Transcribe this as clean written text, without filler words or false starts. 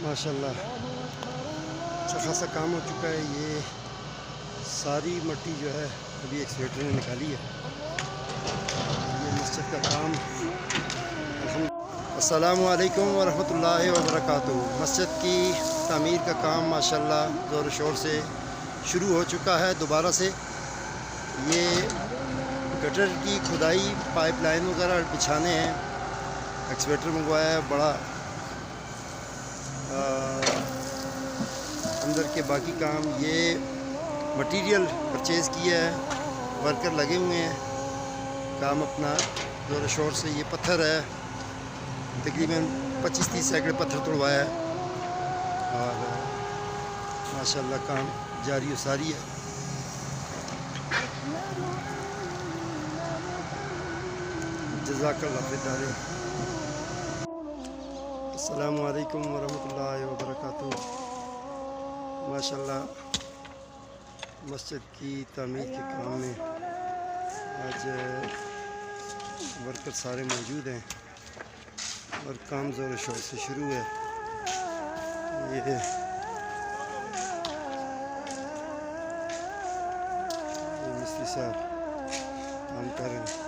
माशाल्लाह अच्छा खासा काम हो चुका है। ये सारी मट्टी जो है अभी एक्सकेवेटर ने निकाली है। ये मस्जिद का काम अस्सलामु अलैकुम वरहमतुल्लाहि वबरकातुहू। मस्जिद की तामीर का काम माशाल्लाह ज़ोर शोर से शुरू हो चुका है दोबारा से। ये गटर की खुदाई, पाइपलाइन वगैरह बिछाने हैं। एक्सकेवेटर मंगवाया है बड़ा। अंदर के बाकी काम, ये मटेरियल परचेज़ किया है, वर्कर लगे हुए हैं, काम अपना ज़ोर शोर से। ये पत्थर है, तकरीबन 25-30 सैकड़े पत्थर तोड़वाया है और माशाल्लाह काम जारी व सारी है। जज़ाकल्लाह खैर। अस्सलामु अलैकुम वरहमतुल्लाहि वबरकातुहू। माशाल्लाह मस्जिद की तामीर के काम में आज वर्कर सारे मौजूद हैं और काम ज़ोर शोर से शुरू है। ये मिस्त्री साहब काम कर रहे हैं।